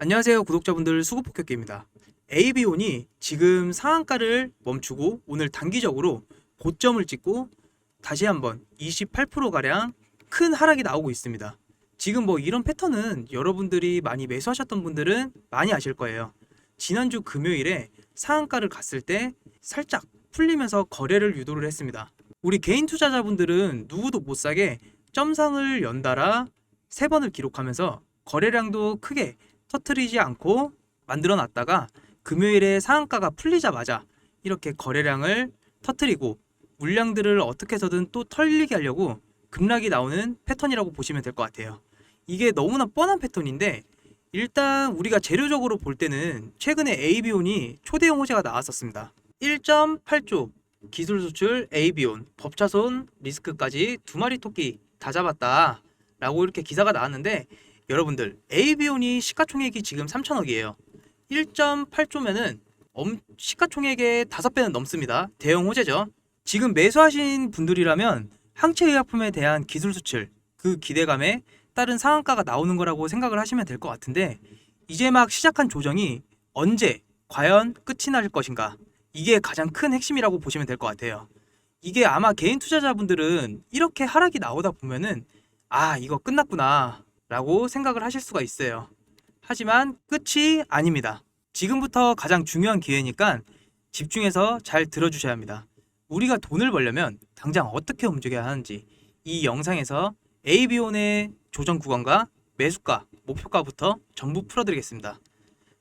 안녕하세요 구독자분들, 수급폭격기입니다. AB온이 지금 상한가를 멈추고 오늘 단기적으로 고점을 찍고 다시 한번 28%가량 큰 하락이 나오고 있습니다. 지금 이런 패턴은 여러분들이 많이 매수하셨던 분들은 많이 아실 거예요. 지난주 금요일에 상한가를 갔을 때 살짝 풀리면서 거래를 유도를 했습니다. 우리 개인 투자자분들은 누구도 못 사게 점상을 연달아 3번을 기록하면서 거래량도 크게 터트리지 않고 만들어 놨다가 금요일에 상한가가 풀리자마자 이렇게 거래량을 터트리고 물량들을 어떻게 해서든 또 털리게 하려고 급락이 나오는 패턴이라고 보시면 될 것 같아요. 이게 너무나 뻔한 패턴인데, 일단 우리가 재료적으로 볼 때는 최근에 AB온이 초대형 호재가 나왔었습니다. 1.8조 기술 수출 AB온 법차손 리스크까지 두 마리 토끼 다 잡았다 라고 이렇게 기사가 나왔는데, 여러분들 AB온이 시가총액이 지금 3천억이에요. 1.8조면은 시가총액의 5배는 넘습니다. 대형 호재죠. 지금 매수하신 분들이라면 항체의약품에 대한 기술 수출, 그 기대감에 따른 상한가가 나오는 거라고 생각을 하시면 될 것 같은데, 이제 막 시작한 조정이 언제 과연 끝이 날 것인가, 이게 가장 큰 핵심이라고 보시면 될 것 같아요. 이게 아마 개인 투자자분들은 이렇게 하락이 나오다 보면은 이거 끝났구나 라고 생각을 하실 수가 있어요. 하지만 끝이 아닙니다. 지금부터 가장 중요한 기회니까 집중해서 잘 들어주셔야 합니다. 우리가 돈을 벌려면 당장 어떻게 움직여야 하는지 이 영상에서 AB온의 조정 구간과 매수가, 목표가부터 전부 풀어드리겠습니다.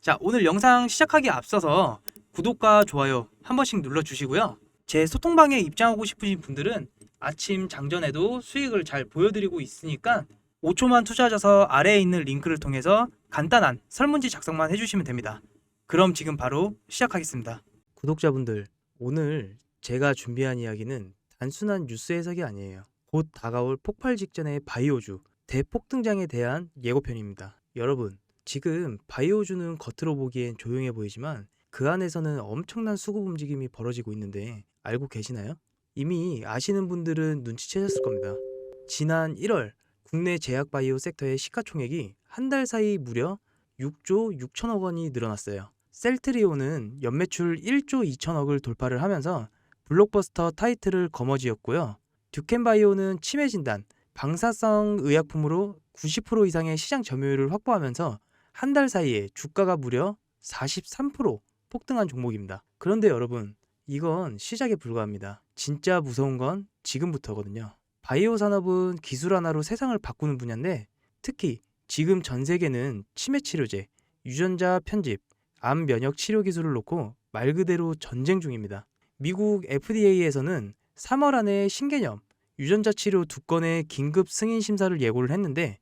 자, 오늘 영상 시작하기에 앞서서 구독과 좋아요 한 번씩 눌러주시고요. 제 소통방에 입장하고 싶으신 분들은 아침 장전에도 수익을 잘 보여드리고 있으니까 5초만 투자하셔서 아래에 있는 링크를 통해서 간단한 설문지 작성만 해주시면 됩니다. 그럼 지금 바로 시작하겠습니다. 구독자분들, 오늘 제가 준비한 이야기는 단순한 뉴스 해석이 아니에요. 곧 다가올 폭발 직전의 바이오주 대폭등장에 대한 예고편입니다. 여러분, 지금 바이오주는 겉으로 보기엔 조용해 보이지만 그 안에서는 엄청난 수급 움직임이 벌어지고 있는데 알고 계시나요? 이미 아시는 분들은 눈치채셨을 겁니다. 지난 1월 국내 제약바이오 섹터의 시가총액이 한 달 사이 무려 6조 6천억 원이 늘어났어요. 셀트리온은 연매출 1조 2천억을 돌파를 하면서 블록버스터 타이틀을 거머쥐었고요. 듀켄바이오는 치매 진단, 방사성 의약품으로 90% 이상의 시장 점유율을 확보하면서 한 달 사이에 주가가 무려 43% 폭등한 종목입니다. 그런데 여러분, 이건 시작에 불과합니다. 진짜 무서운 건 지금부터거든요. 바이오 산업은 기술 하나로 세상을 바꾸는 분야인데, 특히 지금 전 세계는 치매 치료제, 유전자 편집, 암 면역 치료 기술을 놓고 말 그대로 전쟁 중입니다. 미국 FDA에서는 3월 안에 신개념 유전자 치료 2건의 긴급 승인 심사를 예고를 했는데,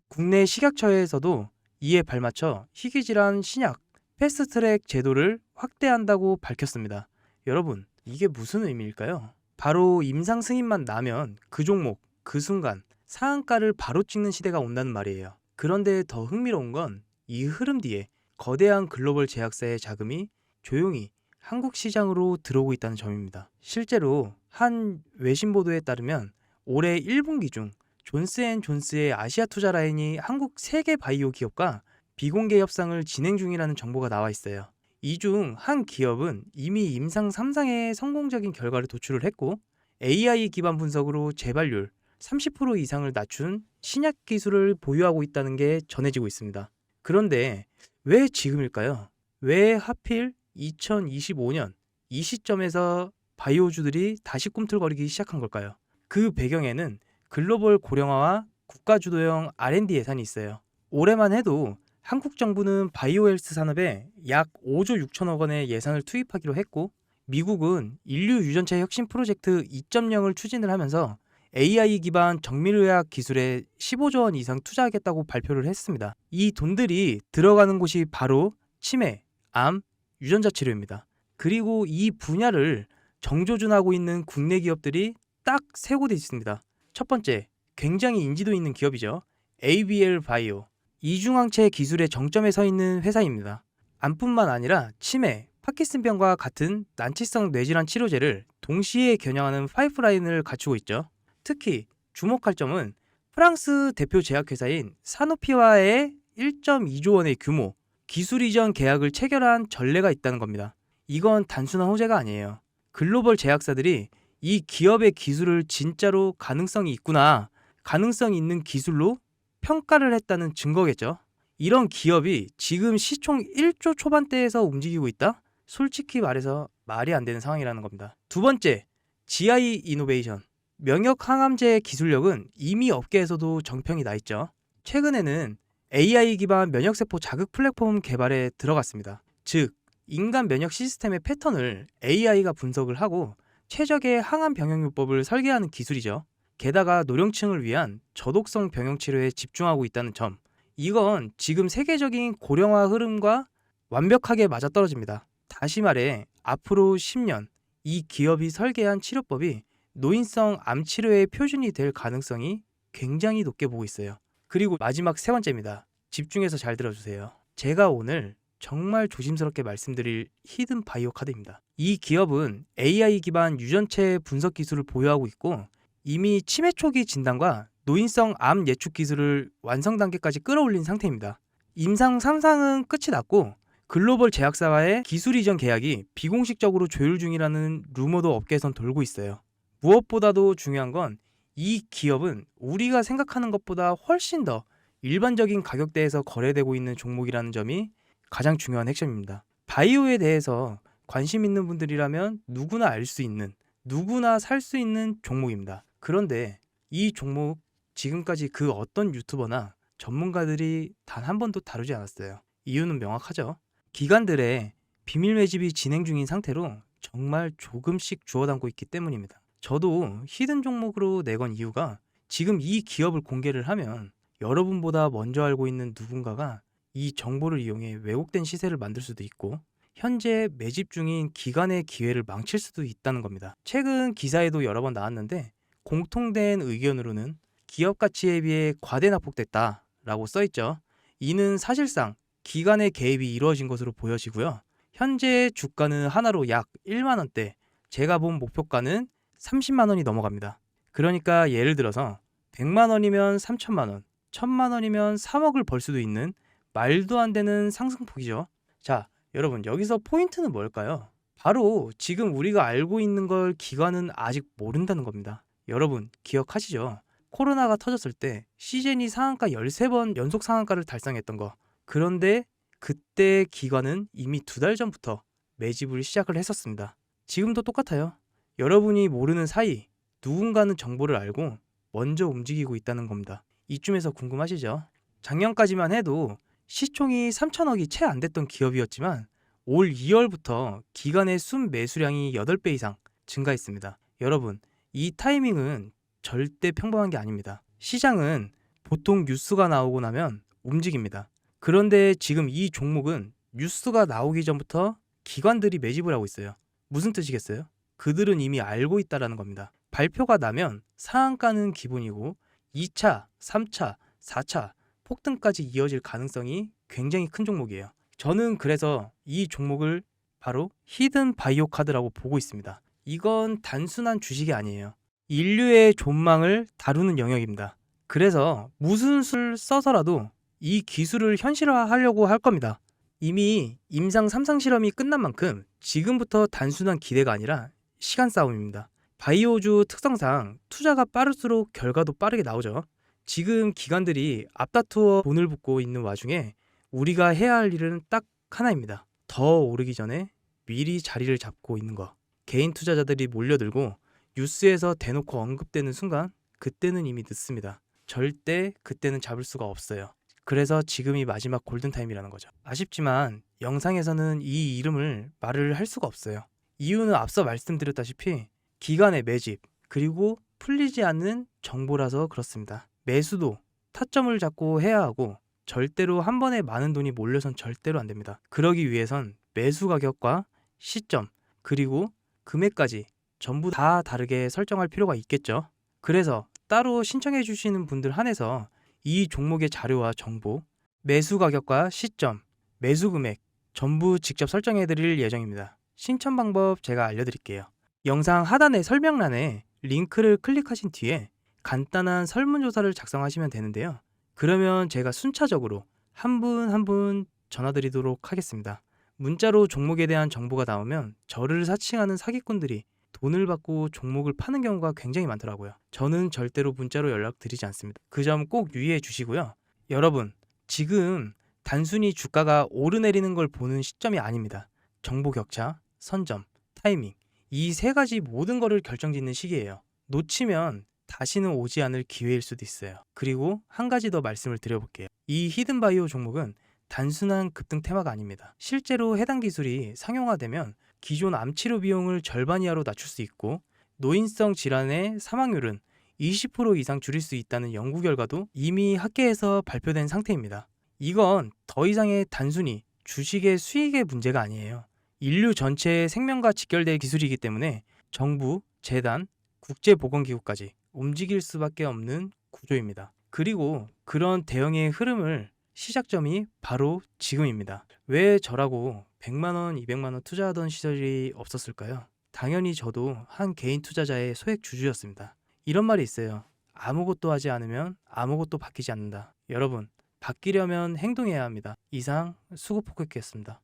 국내 식약처에서도 이에 발맞춰 희귀질환 신약 패스트트랙 제도를 확대한다고 밝혔습니다. 여러분, 이게 무슨 의미일까요? 바로 임상 승인만 나면 그 종목, 그 순간 상한가를 바로 찍는 시대가 온다는 말이에요. 그런데 더 흥미로운 건 이 흐름 뒤에 거대한 글로벌 제약사의 자금이 조용히 한국 시장으로 들어오고 있다는 점입니다. 실제로 한 외신 보도에 따르면 올해 1분기 중 존스앤존스의 아시아 투자 라인이 한국 3개 바이오 기업과 비공개 협상을 진행 중이라는 정보가 나와 있어요. 이 중 한 기업은 이미 임상 3상의 성공적인 결과를 도출을 했고, AI 기반 분석으로 재발률 30% 이상을 낮춘 신약 기술을 보유하고 있다는 게 전해지고 있습니다. 그런데 왜 지금일까요? 왜 하필 2025년 이 시점에서 바이오주들이 다시 꿈틀거리기 시작한 걸까요? 그 배경에는 글로벌 고령화와 국가주도형 R&D 예산이 있어요. 올해만 해도 한국 정부는 바이오 헬스 산업에 약 5조 6천억 원의 예산을 투입하기로 했고, 미국은 인류 유전차 혁신 프로젝트 2.0을 추진을 하면서 AI 기반 정밀의학 기술에 15조 원 이상 투자하겠다고 발표를 했습니다. 이 돈들이 들어가는 곳이 바로 치매, 암, 유전자 치료입니다. 그리고 이 분야를 정조준하고 있는 국내 기업들이 딱 3곳에 있습니다. 첫 번째, 굉장히 인지도 있는 기업이죠. ABL 바이오. 이중항체 기술의 정점에 서 있는 회사입니다. 암뿐만 아니라 치매, 파킨슨병과 같은 난치성 뇌질환 치료제를 동시에 겨냥하는 파이프라인을 갖추고 있죠. 특히 주목할 점은 프랑스 대표 제약회사인 사노피와의 1.2조 원의 규모, 기술 이전 계약을 체결한 전례가 있다는 겁니다. 이건 단순한 호재가 아니에요. 글로벌 제약사들이 이 기업의 기술을 진짜로 가능성이 있구나, 가능성 있는 기술로 평가를 했다는 증거겠죠. 이런 기업이 지금 시총 1조 초반대에서 움직이고 있다? 솔직히 말해서 말이 안 되는 상황이라는 겁니다. 두 번째, GI 이노베이션. 면역 항암제 기술력은 이미 업계에서도 정평이 나 있죠. 최근에는 AI 기반 면역세포 자극 플랫폼 개발에 들어갔습니다. 즉, 인간 면역 시스템의 패턴을 AI가 분석을 하고 최적의 항암 병용요법을 설계하는 기술이죠. 게다가 노령층을 위한 저독성 병용 치료에 집중하고 있다는 점, 이건 지금 세계적인 고령화 흐름과 완벽하게 맞아떨어집니다. 다시 말해, 앞으로 10년 이 기업이 설계한 치료법이 노인성 암 치료의 표준이 될 가능성이 굉장히 높게 보고 있어요. 그리고 마지막 세 번째입니다. 집중해서 잘 들어주세요. 제가 오늘 정말 조심스럽게 말씀드릴 히든 바이오 카드입니다. 이 기업은 AI 기반 유전체 분석 기술을 보유하고 있고 이미 치매 초기 진단과 노인성 암 예측 기술을 완성 단계까지 끌어올린 상태입니다. 임상 3상은 끝이 났고 글로벌 제약사와의 기술 이전 계약이 비공식적으로 조율 중이라는 루머도 업계에선 돌고 있어요. 무엇보다도 중요한 건 이 기업은 우리가 생각하는 것보다 훨씬 더 일반적인 가격대에서 거래되고 있는 종목이라는 점이 가장 중요한 핵심입니다. 바이오에 대해서 관심 있는 분들이라면 누구나 알 수 있는, 누구나 살 수 있는 종목입니다. 그런데 이 종목 지금까지 그 어떤 유튜버나 전문가들이 단 한 번도 다루지 않았어요. 이유는 명확하죠. 기관들의 비밀 매집이 진행 중인 상태로 정말 조금씩 주워 담고 있기 때문입니다. 저도 히든 종목으로 내건 이유가 지금 이 기업을 공개를 하면 여러분보다 먼저 알고 있는 누군가가 이 정보를 이용해 왜곡된 시세를 만들 수도 있고 현재 매집 중인 기관의 기회를 망칠 수도 있다는 겁니다. 최근 기사에도 여러 번 나왔는데 공통된 의견으로는 기업 가치에 비해 과대 납폭됐다라고 써있죠. 이는 사실상 기관의 개입이 이루어진 것으로 보여지고요. 현재 주가는 하나로 약 1만 원대, 제가 본 목표가는 30만 원이 넘어갑니다. 그러니까 예를 들어서 100만 원이면 3천만 원, 1000만 원이면 3억을 벌 수도 있는 말도 안 되는 상승폭이죠. 자, 여러분 여기서 포인트는 뭘까요? 바로 지금 우리가 알고 있는 걸 기관은 아직 모른다는 겁니다. 여러분 기억하시죠? 코로나가 터졌을 때 시젠이 상한가 13번 연속 상한가를 달성했던 거. 그런데 그때 기관은 이미 2달 전부터 매집을 시작을 했었습니다. 지금도 똑같아요. 여러분이 모르는 사이 누군가는 정보를 알고 먼저 움직이고 있다는 겁니다. 이쯤에서 궁금하시죠? 작년까지만 해도 시총이 3천억이 채 안 됐던 기업이었지만 올 2월부터 기관의 순 매수량이 8배 이상 증가했습니다. 여러분, 이 타이밍은 절대 평범한 게 아닙니다. 시장은 보통 뉴스가 나오고 나면 움직입니다. 그런데 지금 이 종목은 뉴스가 나오기 전부터 기관들이 매집을 하고 있어요. 무슨 뜻이겠어요? 그들은 이미 알고 있다라는 겁니다. 발표가 나면 상한가는 기본이고 2차, 3차, 4차 폭등까지 이어질 가능성이 굉장히 큰 종목이에요. 저는 그래서 이 종목을 바로 히든 바이오 카드라고 보고 있습니다. 이건 단순한 주식이 아니에요. 인류의 존망을 다루는 영역입니다. 그래서 무슨 수를 써서라도 이 기술을 현실화하려고 할 겁니다. 이미 임상 3상 실험이 끝난 만큼 지금부터 단순한 기대가 아니라 시간 싸움입니다. 바이오주 특성상 투자가 빠를수록 결과도 빠르게 나오죠. 지금 기관들이 앞다투어 돈을 붓고 있는 와중에 우리가 해야 할 일은 딱 하나입니다. 더 오르기 전에 미리 자리를 잡고 있는 거. 개인 투자자들이 몰려들고 뉴스에서 대놓고 언급되는 순간 그때는 이미 늦습니다. 절대 그때는 잡을 수가 없어요. 그래서 지금이 마지막 골든타임이라는 거죠. 아쉽지만 영상에서는 이 이름을 말을 할 수가 없어요. 이유는 앞서 말씀드렸다시피 기관의 매집 그리고 풀리지 않는 정보라서 그렇습니다. 매수도 타점을 잡고 해야 하고 절대로 한 번에 많은 돈이 몰려선 절대로 안 됩니다. 그러기 위해선 매수 가격과 시점 그리고 금액까지 전부 다 다르게 설정할 필요가 있겠죠. 그래서 따로 신청해 주시는 분들 한해서 이 종목의 자료와 정보, 매수 가격과 시점, 매수 금액 전부 직접 설정해 드릴 예정입니다. 신청 방법 제가 알려드릴게요. 영상 하단의 설명란에 링크를 클릭하신 뒤에 간단한 설문조사를 작성하시면 되는데요. 그러면 제가 순차적으로 한 분 한 분 전화드리도록 하겠습니다. 문자로 종목에 대한 정보가 나오면 저를 사칭하는 사기꾼들이 돈을 받고 종목을 파는 경우가 굉장히 많더라고요. 저는 절대로 문자로 연락드리지 않습니다. 그 점 꼭 유의해 주시고요. 여러분, 지금 단순히 주가가 오르내리는 걸 보는 시점이 아닙니다. 정보 격차, 선점, 타이밍, 이 세 가지 모든 거를 결정짓는 시기예요. 놓치면 다시는 오지 않을 기회일 수도 있어요. 그리고 한 가지 더 말씀을 드려볼게요. 이 히든바이오 종목은 단순한 급등 테마가 아닙니다. 실제로 해당 기술이 상용화되면 기존 암치료 비용을 절반 이하로 낮출 수 있고 노인성 질환의 사망률은 20% 이상 줄일 수 있다는 연구 결과도 이미 학계에서 발표된 상태입니다. 이건 더 이상의 단순히 주식의 수익의 문제가 아니에요. 인류 전체의 생명과 직결될 기술이기 때문에 정부, 재단, 국제보건기구까지 움직일 수밖에 없는 구조입니다. 그리고 그런 대응의 흐름을 시작점이 바로 지금입니다. 왜 저라고 100만원, 200만원 투자하던 시절이 없었을까요? 당연히 저도 한 개인 투자자의 소액 주주였습니다. 이런 말이 있어요. 아무것도 하지 않으면 아무것도 바뀌지 않는다. 여러분, 바뀌려면 행동해야 합니다. 이상 수고포켓이었습니다.